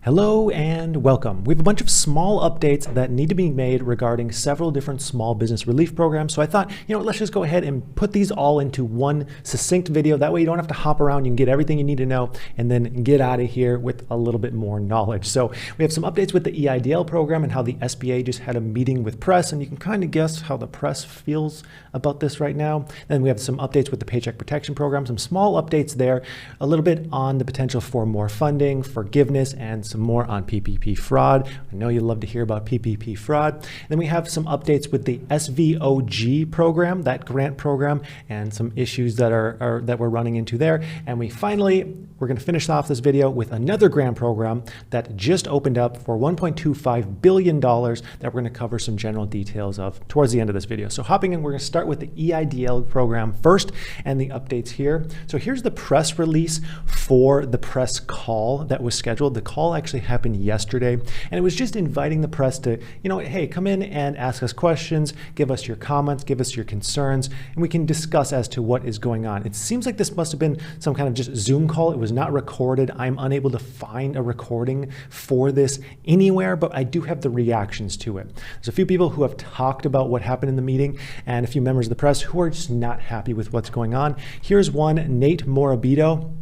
Hello and welcome. We have a bunch of small updates that need to be made regarding several different small business relief programs. So I thought, let's just go ahead and put these all into one succinct video. That way you don't have to hop around. You can get everything you need to know and then get out of here with a little bit more knowledge. So we have some updates with the EIDL program and how the SBA just had a meeting with press, and you can kind of guess how the press feels about this right now. Then we have some updates with the Paycheck Protection Program, some small updates there, a little bit on the potential for more funding, forgiveness, and some more on PPP fraud. I know you love to hear about PPP fraud. Then we have some updates with the SVOG program, that grant program, and some issues that we're running into there. And we're going to finish off this video with another grant program that just opened up for $1.25 billion that we're going to cover some general details of towards the end of this video. So hopping in, we're going to start with the EIDL program first and the updates here. So here's the press release for the press call that was scheduled. The call actually happened yesterday, and it was just inviting the press to, hey, come in and ask us questions, give us your comments, give us your concerns, and we can discuss as to what is going on. It seems like this must have been some kind of just Zoom call. It was not recorded. I'm unable to find a recording for this anywhere, but I do have the reactions to it. There's a few people who have talked about what happened in the meeting and a few members of the press who are just not happy with what's going on. Here's one, Nate Morabito.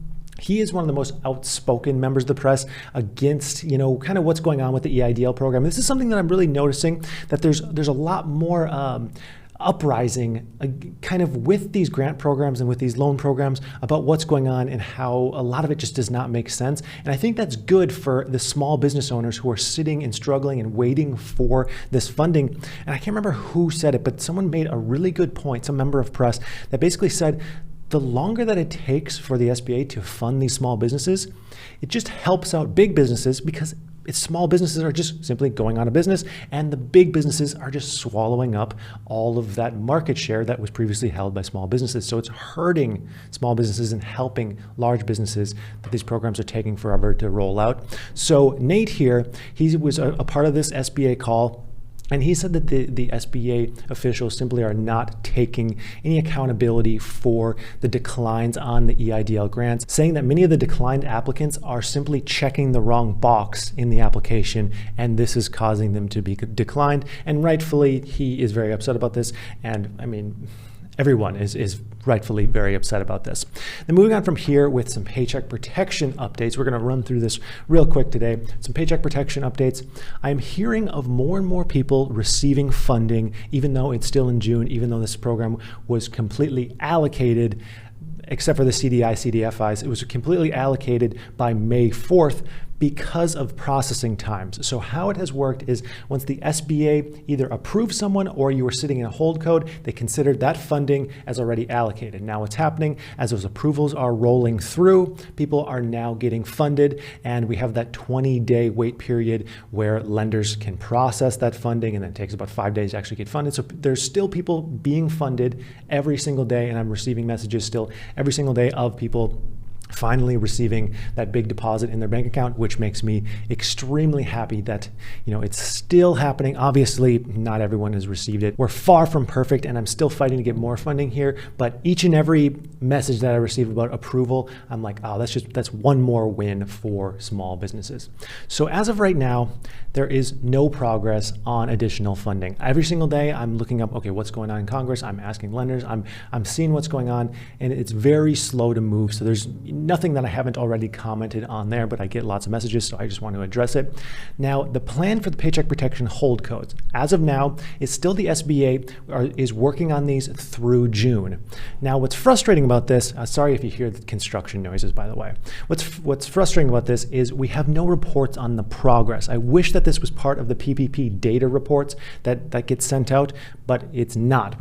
He is one of the most outspoken members of the press against, kind of what's going on with the EIDL program. This is something that I'm really noticing, that there's a lot more uprising kind of with these grant programs and with these loan programs about what's going on and how a lot of it just does not make sense. And I think that's good for the small business owners who are sitting and struggling and waiting for this funding. And I can't remember who said it, but someone made a really good point, some member of press, that basically said, the longer that it takes for the SBA to fund these small businesses, it just helps out big businesses because small businesses are just simply going out of business, and the big businesses are just swallowing up all of that market share that was previously held by small businesses. So it's hurting small businesses and helping large businesses that these programs are taking forever to roll out. So Nate here, he was a part of this SBA call. And he said that the SBA officials simply are not taking any accountability for the declines on the EIDL grants, saying that many of the declined applicants are simply checking the wrong box in the application, and this is causing them to be declined. And rightfully, he is very upset about this. And I mean, everyone is rightfully very upset about this. Then moving on from here with some paycheck protection updates. We're going to run through this real quick today. Some paycheck protection updates. I'm hearing of more and more people receiving funding, even though it's still in June, even though this program was completely allocated, except for the CDI, CDFIs. It was completely allocated by May 4th. Because of processing times. So how it has worked is once the SBA either approves someone or you were sitting in a hold code, they considered that funding as already allocated. Now what's happening as those approvals are rolling through, people are now getting funded, and we have that 20-day wait period where lenders can process that funding, and then it takes about 5 days to actually get funded. So there's still people being funded every single day, and I'm receiving messages still every single day of people finally receiving that big deposit in their bank account, which makes me extremely happy that, it's still happening. Obviously, not everyone has received it. We're far from perfect, and I'm still fighting to get more funding here, but each and every message that I receive about approval, I'm like, oh, that's one more win for small businesses. So as of right now, there is no progress on additional funding. Every single day, I'm looking up, okay, what's going on in Congress? I'm asking lenders, I'm seeing what's going on, and it's very slow to move. So there's nothing that I haven't already commented on there, but I get lots of messages, so I just want to address it. Now, the plan for the Paycheck Protection hold codes, as of now, is still the SBA is working on these through June. Now, what's frustrating about this, sorry if you hear the construction noises, by the way. What's frustrating about this is we have no reports on the progress. I wish that this was part of the PPP data reports that get sent out, but it's not.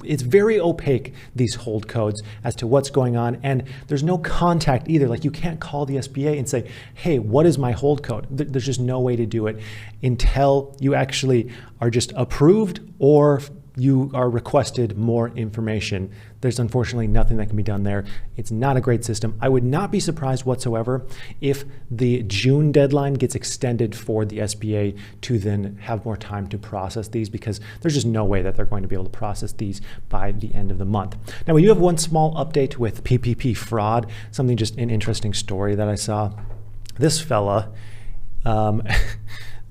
It's very opaque, these hold codes, as to what's going on, and there's no contact either. Like, you can't call the SBA and say, hey, what is my hold code? There's just no way to do it until you actually are just approved or you are requested more information. There's unfortunately nothing that can be done there. It's not a great system. I would not be surprised whatsoever if the June deadline gets extended for the SBA to then have more time to process these, because there's just no way that they're going to be able to process these by the end of the month. Now, we do have one small update with PPP fraud, something just an interesting story that I saw. This fella So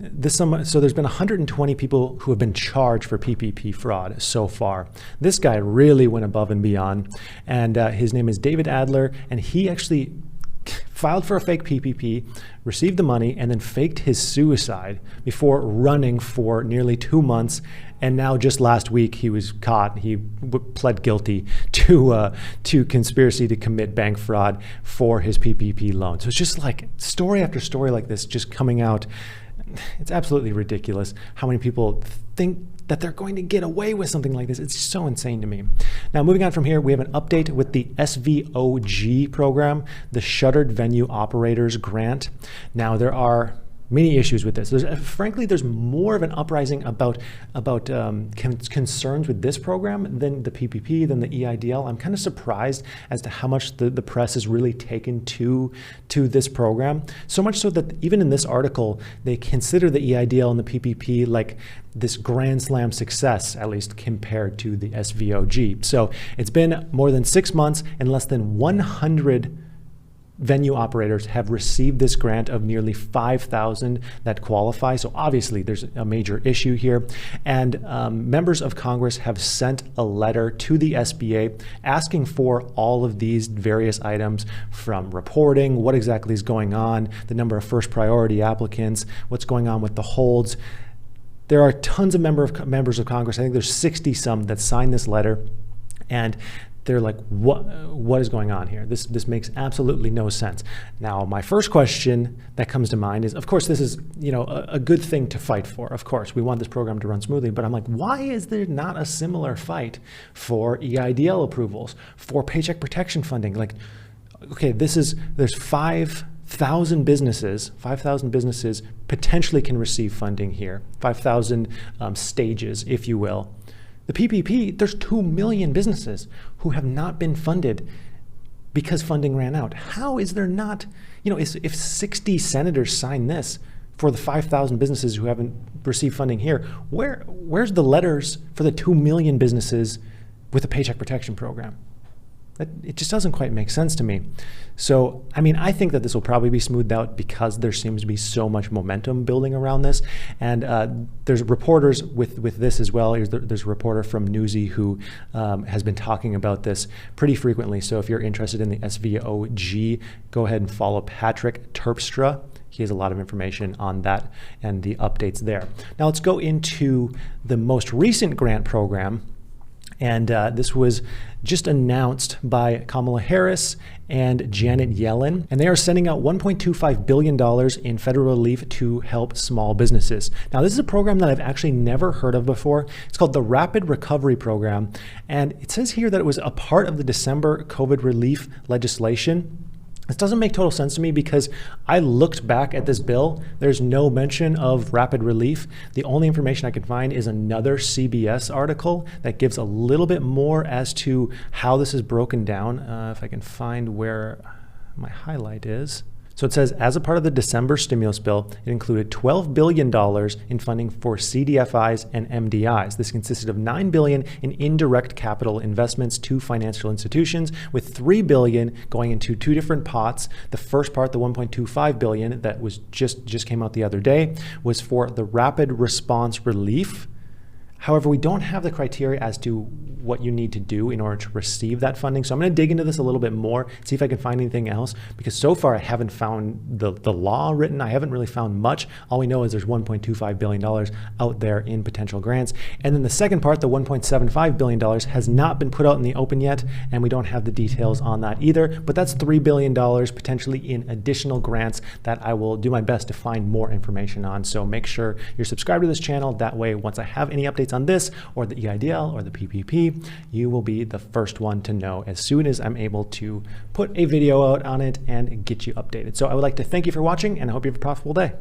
there's been 120 people who have been charged for PPP fraud so far. This guy really went above and beyond, and his name is David Adler, and he actually filed for a fake PPP, received the money, and then faked his suicide before running for nearly 2 months. And now just last week he was caught. He pled guilty to conspiracy to commit bank fraud for his PPP loan. So it's just like story after story like this just coming out. It's absolutely ridiculous how many people think that they're going to get away with something like this. It's so insane to me. Now, moving on from here, we have an update with the SVOG program, the Shuttered Venue Operators Grant. Now, there are many issues with this. Frankly, there's more of an uprising about concerns with this program than the PPP, than the EIDL. I'm kind of surprised as to how much the press is really taken to this program. So much so that even in this article, they consider the EIDL and the PPP like this grand slam success, at least compared to the SVOG. So it's been more than 6 months and less than 100 venue operators have received this grant of nearly 5,000 that qualify. So obviously there's a major issue here. And members of Congress have sent a letter to the SBA asking for all of these various items, from reporting, what exactly is going on, the number of first priority applicants, what's going on with the holds. There are tons of members of Congress. I think there's 60 some that signed this letter, and they're like, what is going on here? This makes absolutely no sense. Now, my first question that comes to mind is, of course, this is a good thing to fight for. Of course, we want this program to run smoothly, but I'm like, why is there not a similar fight for EIDL approvals, for paycheck protection funding? Like, okay, there's 5,000 businesses potentially can receive funding here, 5,000 stages, if you will. The PPP, there's 2 million businesses who have not been funded because funding ran out. How is there not, if 60 senators sign this for the 5,000 businesses who haven't received funding here, where's the letters for the 2 million businesses with a paycheck protection program? It just doesn't quite make sense to me. So, I think that this will probably be smoothed out because there seems to be so much momentum building around this. And there's reporters with this as well. There's a reporter from Newsy who has been talking about this pretty frequently. So if you're interested in the SVOG, go ahead and follow Patrick Terpstra. He has a lot of information on that and the updates there. Now let's go into the most recent grant program. And this was just announced by Kamala Harris and Janet Yellen. And they are sending out $1.25 billion in federal relief to help small businesses. Now, this is a program that I've actually never heard of before. It's called the Rapid Recovery Program. And it says here that it was a part of the December COVID relief legislation. This doesn't make total sense to me because I looked back at this bill. There's no mention of rapid relief. The only information I can find is another CBS article that gives a little bit more as to how this is broken down. If I can find where my highlight is. So it says, as a part of the December stimulus bill, it included $12 billion in funding for CDFIs and MDIs. This consisted of $9 billion in indirect capital investments to financial institutions, with $3 billion going into two different pots. The first part, the $1.25 billion that was just came out the other day, was for the rapid response relief. However, we don't have the criteria as to what you need to do in order to receive that funding. So I'm going to dig into this a little bit more, see if I can find anything else, because so far I haven't found the law written. I haven't really found much. All we know is there's $1.25 billion out there in potential grants. And then the second part, the $1.75 billion, has not been put out in the open yet, and we don't have the details on that either. But that's $3 billion potentially in additional grants that I will do my best to find more information on. So make sure you're subscribed to this channel. That way, once I have any updates on this or the EIDL or the PPP, you will be the first one to know as soon as I'm able to put a video out on it and get you updated. So I would like to thank you for watching, and I hope you have a profitable day.